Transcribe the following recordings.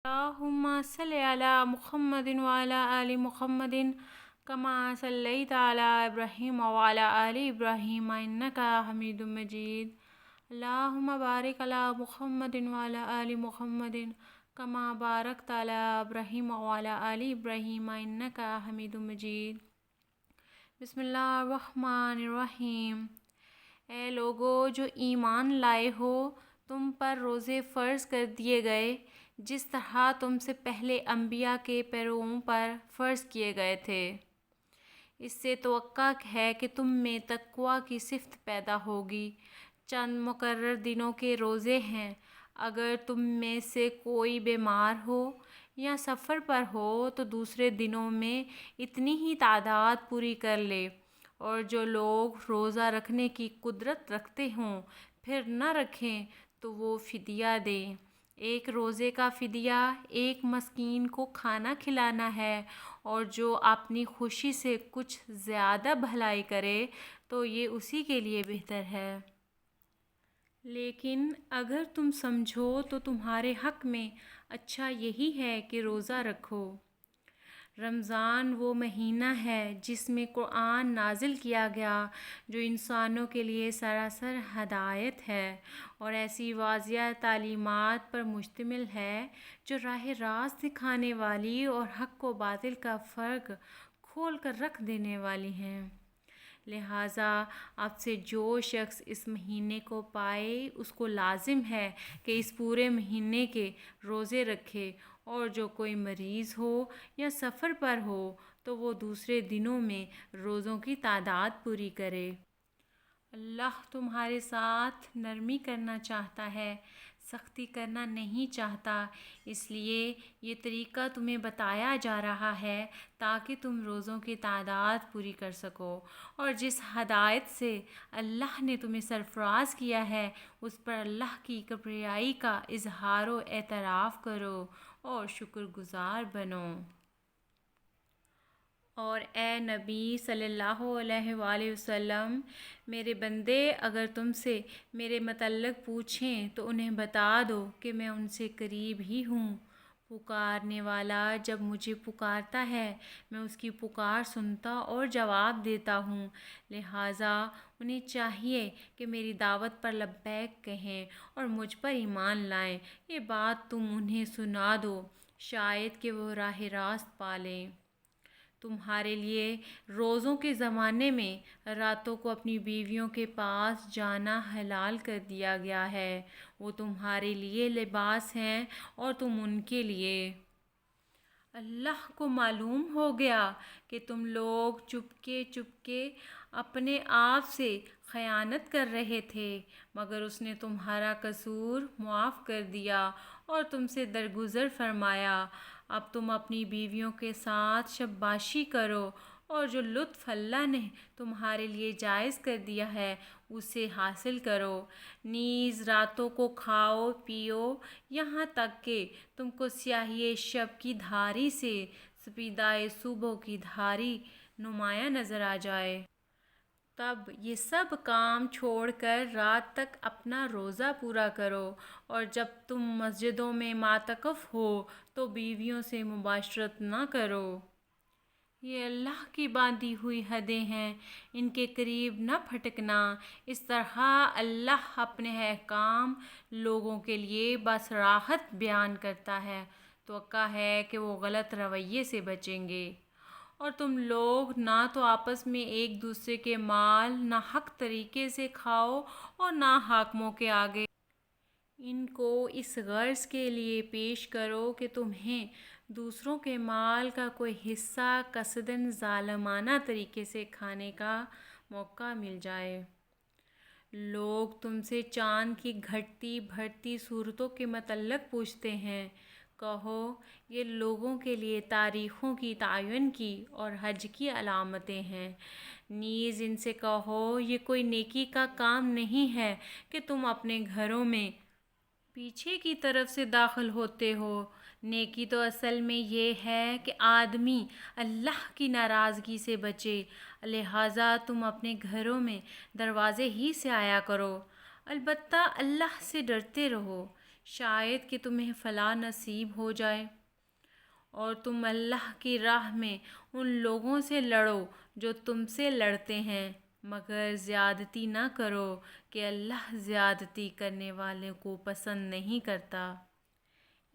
اللهم صل على محمد وعلى آل محمد كما صليت على إبراهيم وعلى آل إبراهيم إنك حميد مجيد. اللهم بارك على محمد وعلى آل محمد كما باركت على إبراهيم وعلى آل إبراهيم إنك حميد مجيد. بسم اللہ الرحمن الرحیم. اے لوگو جو ایمان لائے ہو، تم پر روزے فرض کر دیے گئے جس طرح تم سے پہلے انبیاء کے پیرووں پر فرض کیے گئے تھے. اس سے توقع ہے کہ تم میں تقوی کی صفت پیدا ہوگی. چند مقرر دنوں کے روزے ہیں. اگر تم میں سے کوئی بیمار ہو یا سفر پر ہو تو دوسرے دنوں میں اتنی ہی تعداد پوری کر لے. اور جو لوگ روزہ رکھنے کی قدرت رکھتے ہوں پھر نہ رکھیں تو وہ فدیہ دیں. ایک روزے کا فدیہ ایک مسکین کو کھانا کھلانا ہے، اور جو اپنی خوشی سے کچھ زیادہ بھلائی کرے تو یہ اسی کے لیے بہتر ہے. لیکن اگر تم سمجھو تو تمہارے حق میں اچھا یہی ہے کہ روزہ رکھو. رمضان وہ مہینہ ہے جس میں قرآن نازل کیا گیا، جو انسانوں کے لیے سراسر ہدایت ہے اور ایسی واضح تعلیمات پر مشتمل ہے جو راہ راست دکھانے والی اور حق و باطل کا فرق کھول کر رکھ دینے والی ہیں. لہٰذا اب سے جو شخص اس مہینے کو پائے اس کو لازم ہے کہ اس پورے مہینے کے روزے رکھے، اور جو کوئی مریض ہو یا سفر پر ہو تو وہ دوسرے دنوں میں روزوں کی تعداد پوری کرے. اللہ تمہارے ساتھ نرمی کرنا چاہتا ہے، سختی کرنا نہیں چاہتا. اس لیے یہ طریقہ تمہیں بتایا جا رہا ہے تاکہ تم روزوں کی تعداد پوری کر سکو، اور جس ہدایت سے اللہ نے تمہیں سرفراز کیا ہے اس پر اللہ کی کبریائی کا اظہار و اعتراف کرو اور شکر گزار بنو. اور اے نبی صلی اللہ علیہ وآلہ وسلم، میرے بندے اگر تم سے میرے متعلق پوچھیں تو انہیں بتا دو کہ میں ان سے قریب ہی ہوں. پکارنے والا جب مجھے پکارتا ہے میں اس کی پکار سنتا اور جواب دیتا ہوں. لہٰذا انہیں چاہیے کہ میری دعوت پر لبیک کہیں اور مجھ پر ایمان لائیں. یہ بات تم انہیں سنا دو، شاید کہ وہ راہ راست پالیں. تمہارے لیے روزوں کے زمانے میں راتوں کو اپنی بیویوں کے پاس جانا حلال کر دیا گیا ہے. وہ تمہارے لیے لباس ہیں اور تم ان کے لیے. اللہ کو معلوم ہو گیا کہ تم لوگ چپکے چپکے اپنے آپ سے خیانت کر رہے تھے، مگر اس نے تمہارا قصور معاف کر دیا اور تم سے درگزر فرمایا. اب تم اپنی بیویوں کے ساتھ شباشی کرو اور جو لطف اللہ نے تمہارے لیے جائز کر دیا ہے اسے حاصل کرو. نیز راتوں کو کھاؤ پیو یہاں تک کہ تم کو سیاہی شب کی دھاری سے سپیدۂ صبح کی دھاری نمایاں نظر آ جائے. تب یہ سب کام چھوڑ کر رات تک اپنا روزہ پورا کرو، اور جب تم مسجدوں میں معتکف ہو تو بیویوں سے مباشرت نہ کرو. یہ اللہ کی باندھی ہوئی حدیں ہیں، ان کے قریب نہ پھٹکنا. اس طرح اللہ اپنے احکام لوگوں کے لیے بصراحت بیان کرتا ہے. توقع ہے کہ وہ غلط رویے سے بچیں گے. اور تم لوگ نہ تو آپس میں ایک دوسرے کے مال ناحق طریقے سے کھاؤ اور نہ حاکموں کے آگے ان کو اس غرض کے لیے پیش کرو کہ تمہیں دوسروں کے مال کا کوئی حصہ قصداً ظالمانہ طریقے سے کھانے کا موقع مل جائے. لوگ تم سے چاند کی گھٹتی بڑھتی صورتوں کے متعلق پوچھتے ہیں. کہو یہ لوگوں کے لیے تاریخوں کی تعین کی اور حج کی علامتیں ہیں. نیز ان سے کہو یہ کوئی نیکی کا کام نہیں ہے کہ تم اپنے گھروں میں پیچھے کی طرف سے داخل ہوتے ہو. نیکی تو اصل میں یہ ہے کہ آدمی اللہ کی ناراضگی سے بچے. لہٰذا تم اپنے گھروں میں دروازے ہی سے آیا کرو. البتہ اللہ سے ڈرتے رہو، شاید کہ تمہیں فلاح نصیب ہو جائے، اور تم اللہ کی راہ میں ان لوگوں سے لڑو جو تم سے لڑتے ہیں، مگر زیادتی نہ کرو کہ اللہ زیادتی کرنے والوں کو پسند نہیں کرتا۔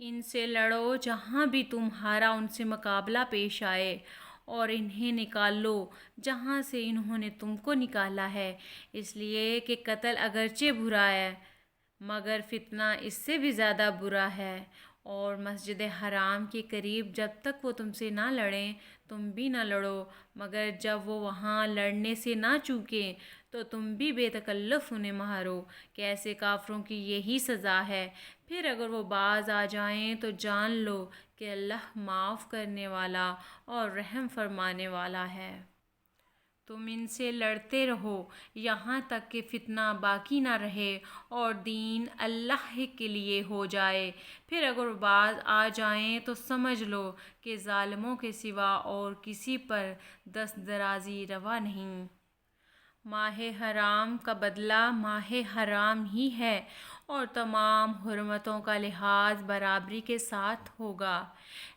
ان سے لڑو جہاں بھی تمہارا ان سے مقابلہ پیش آئے، اور انہیں نکال لو جہاں سے انہوں نے تم کو نکالا ہے، اس لیے کہ قتل اگرچہ برا ہے مگر فتنہ اس سے بھی زیادہ برا ہے۔ اور مسجد حرام کے قریب جب تک وہ تم سے نہ لڑیں تم بھی نہ لڑو، مگر جب وہ وہاں لڑنے سے نہ چوکیں تو تم بھی بے تکلف انہیں مارو، کہ ایسے کافروں کی یہی سزا ہے۔ پھر اگر وہ باز آ جائیں تو جان لو کہ اللہ معاف کرنے والا اور رحم فرمانے والا ہے۔ تم ان سے لڑتے رہو یہاں تک کہ فتنہ باقی نہ رہے اور دین اللہ ہی کے لیے ہو جائے۔ پھر اگر باز آ جائیں تو سمجھ لو کہ ظالموں کے سوا اور کسی پر دست درازی روا نہیں۔ ماہ حرام کا بدلہ ماہ حرام ہی ہے، اور تمام حرمتوں کا لحاظ برابری کے ساتھ ہوگا،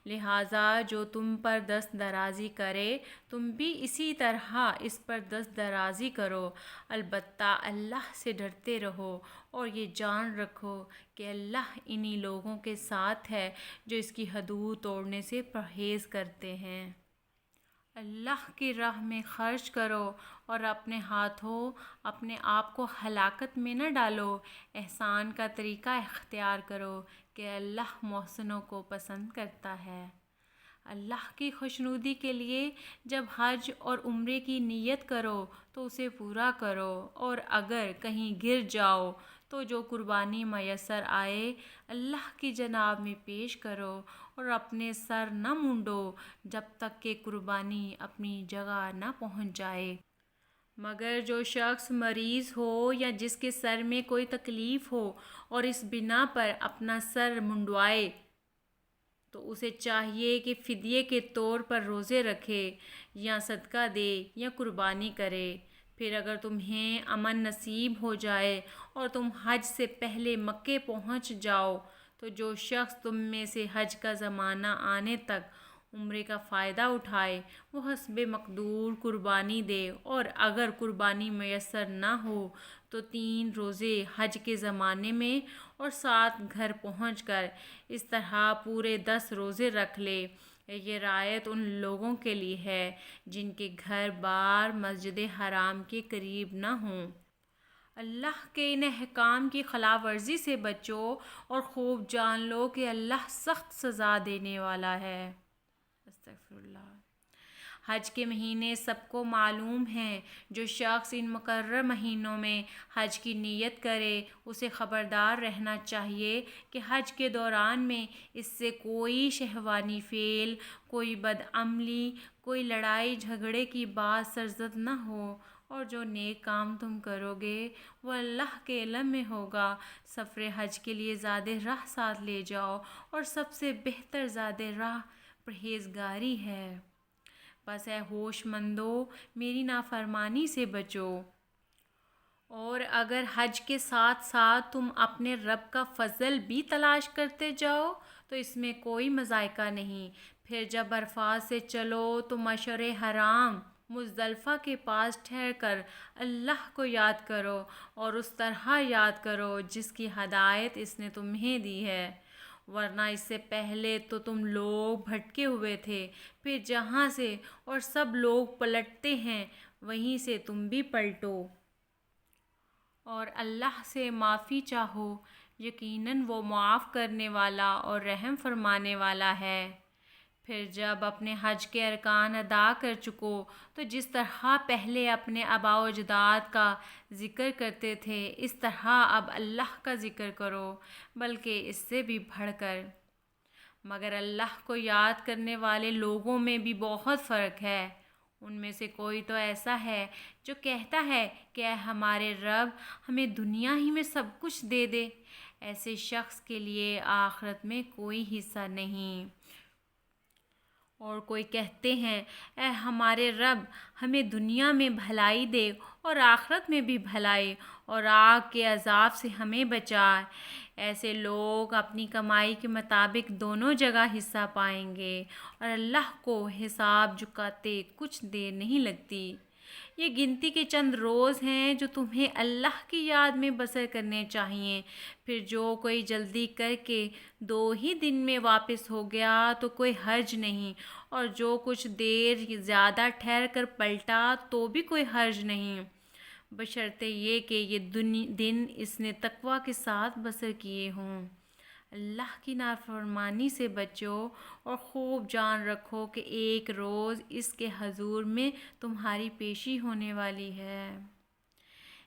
لہٰذا جو تم پر دست درازی کرے تم بھی اسی طرح اس پر دست درازی کرو، البتہ اللہ سے ڈرتے رہو اور یہ جان رکھو کہ اللہ انہی لوگوں کے ساتھ ہے جو اس کی حدود توڑنے سے پرہیز کرتے ہیں۔ اللہ کی راہ میں خرچ کرو اور اپنے ہاتھوں اپنے آپ کو ہلاکت میں نہ ڈالو، احسان کا طریقہ اختیار کرو کہ اللہ محسنوں کو پسند کرتا ہے۔ اللہ کی خوشنودی کے لیے جب حج اور عمرے کی نیت کرو تو اسے پورا کرو، اور اگر کہیں گر جاؤ تو جو قربانی میسر آئے اللہ کی جناب میں پیش کرو، اور اپنے سر نہ مونڈو جب تک کہ قربانی اپنی جگہ نہ پہنچ جائے۔ مگر جو شخص مریض ہو یا جس کے سر میں کوئی تکلیف ہو اور اس بنا پر اپنا سر منڈوائے تو اسے چاہیے کہ فدیے کے طور پر روزے رکھے یا صدقہ دے یا قربانی کرے۔ پھر اگر تمہیں امن نصیب ہو جائے اور تم حج سے پہلے مکے پہنچ جاؤ تو جو شخص تم میں سے حج کا زمانہ آنے تک عمرے کا فائدہ اٹھائے وہ حسب مقدور قربانی دے، اور اگر قربانی میسر نہ ہو تو 3 روزے حج کے زمانے میں اور 7 گھر پہنچ کر اس طرح پورے 10 روزے رکھ لے۔ یہ رعایت ان لوگوں کے لیے ہے جن کے گھر بار مسجد حرام کے قریب نہ ہوں۔ اللہ کے ان احکام کی خلاف ورزی سے بچو اور خوب جان لو کہ اللہ سخت سزا دینے والا ہے۔ استغفر اللہ۔ حج کے مہینے سب کو معلوم ہیں، جو شخص ان مقرر مہینوں میں حج کی نیت کرے اسے خبردار رہنا چاہیے کہ حج کے دوران میں اس سے کوئی شہوانی فعل، کوئی بدعملی، کوئی لڑائی جھگڑے کی بات سرزد نہ ہو، اور جو نیک کام تم کرو گے وہ اللہ کے علم میں ہوگا۔ سفر حج کے لیے زاد راہ ساتھ لے جاؤ، اور سب سے بہتر زاد راہ پرہیزگاری ہے۔ بس اے ہوش مندو میری نافرمانی سے بچو، اور اگر حج کے ساتھ ساتھ تم اپنے رب کا فضل بھی تلاش کرتے جاؤ تو اس میں کوئی مضائقہ نہیں۔ پھر جب عرفات سے چلو تو مشعر حرام مزدلفہ کے پاس ٹھہر کر اللہ کو یاد کرو، اور اس طرح یاد کرو جس کی ہدایت اس نے تمہیں دی ہے، ورنہ اس سے پہلے تو تم لوگ بھٹکے ہوئے تھے۔ پھر جہاں سے اور سب لوگ پلٹتے ہیں وہیں سے تم بھی پلٹو، اور اللہ سے معافی چاہو، یقیناً وہ معاف کرنے والا اور رحم فرمانے والا ہے۔ پھر جب اپنے حج کے ارکان ادا کر چکو تو جس طرح پہلے اپنے آباء و اجداد کا ذکر کرتے تھے اس طرح اب اللہ کا ذکر کرو، بلکہ اس سے بھی بڑھ کر۔ مگر اللہ کو یاد کرنے والے لوگوں میں بھی بہت فرق ہے۔ ان میں سے کوئی تو ایسا ہے جو کہتا ہے کہ اے ہمارے رب ہمیں دنیا ہی میں سب کچھ دے دے، ایسے شخص کے لیے آخرت میں کوئی حصہ نہیں، اور کوئی کہتے ہیں اے ہمارے رب ہمیں دنیا میں بھلائی دے اور آخرت میں بھی بھلائی اور آگ کے عذاب سے ہمیں بچائے۔ ایسے لوگ اپنی کمائی کے مطابق دونوں جگہ حصہ پائیں گے اور اللہ کو حساب چکاتے کچھ دیر نہیں لگتی۔ یہ گنتی کے چند روز ہیں جو تمہیں اللہ کی یاد میں بسر کرنے چاہیے، پھر جو کوئی جلدی کر کے 2 ہی دن میں واپس ہو گیا تو کوئی حرج نہیں، اور جو کچھ دیر زیادہ ٹھہر کر پلٹا تو بھی کوئی حرج نہیں، بشرطے یہ کہ یہ دن اس نے تقوی کے ساتھ بسر کیے ہوں۔ اللہ کی نافرمانی سے بچو اور خوب جان رکھو کہ ایک روز اس کے حضور میں تمہاری پیشی ہونے والی ہے۔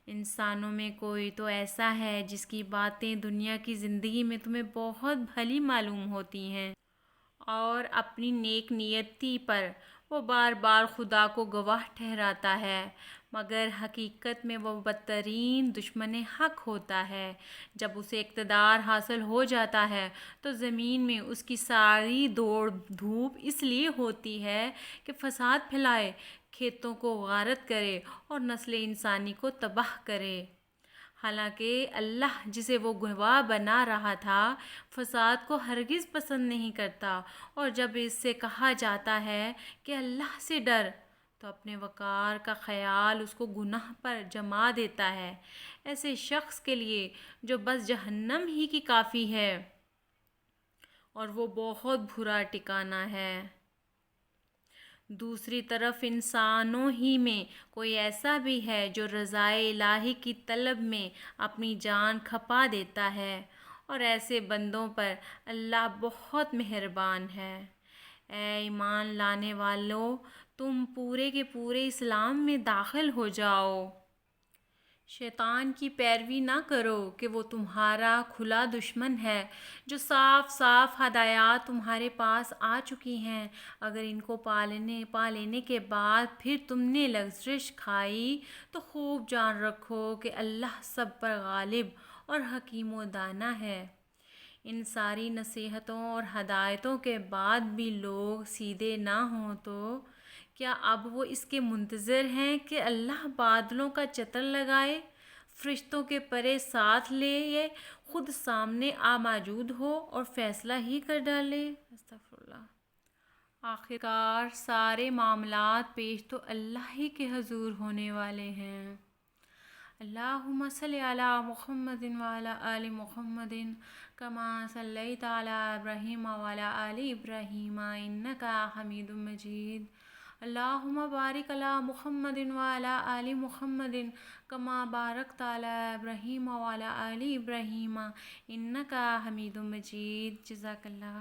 انسانوں میں کوئی تو ایسا ہے جس کی باتیں دنیا کی زندگی میں تمہیں بہت بھلی معلوم ہوتی ہیں، اور اپنی نیک نیتی پر وہ بار بار خدا کو گواہ ٹھہراتا ہے، مگر حقیقت میں وہ بدترین دشمن حق ہوتا ہے۔ جب اسے اقتدار حاصل ہو جاتا ہے تو زمین میں اس کی ساری دوڑ دھوپ اس لیے ہوتی ہے کہ فساد پھیلائے، کھیتوں کو غارت کرے اور نسل انسانی کو تباہ کرے۔ حالانکہ اللہ جسے وہ گواہ بنا رہا تھا فساد کو ہرگز پسند نہیں کرتا، اور جب اس سے کہا جاتا ہے کہ اللہ سے ڈر تو اپنے وقار کا خیال اس کو گناہ پر جما دیتا ہے۔ ایسے شخص کے لیے جو بس جہنم ہی کی کافی ہے، اور وہ بہت برا ٹھکانہ ہے۔ دوسری طرف انسانوں ہی میں کوئی ایسا بھی ہے جو رضائے الہی کی طلب میں اپنی جان کھپا دیتا ہے، اور ایسے بندوں پر اللہ بہت مہربان ہے۔ اے ایمان لانے والو، تم پورے کے پورے اسلام میں داخل ہو جاؤ۔ شیطان کی پیروی نہ کرو کہ وہ تمہارا کھلا دشمن ہے، جو صاف صاف ہدایات تمہارے پاس آ چکی ہیں۔ اگر ان کو پا لینے کے بعد پھر تم نے لغزش کھائی تو خوب جان رکھو کہ اللہ سب پر غالب اور حکیم و دانا ہے۔ ان ساری نصیحتوں اور ہدایتوں کے بعد بھی لوگ سیدھے نہ ہوں تو کیا اب وہ اس کے منتظر ہیں کہ اللہ بادلوں کا چتر لگائے، فرشتوں کے پرے ساتھ لے، یہ خود سامنے موجود ہو اور فیصلہ ہی کر ڈالے؟ استغفر اللہ۔ آخرکار سارے معاملات پیش تو اللہ ہی کے حضور ہونے والے ہیں۔ اللہم صلی علی محمد وعلی آل محمد کما صلیت علی ابراہیم وعلی آل ابراہیم انک حمید مجید۔ اللہم بارک علی محمد وعلی آل محمد کما بارکت علی ابراہیم وعلی آل ابراہیم انک حمید مجید۔ جزاک اللہ۔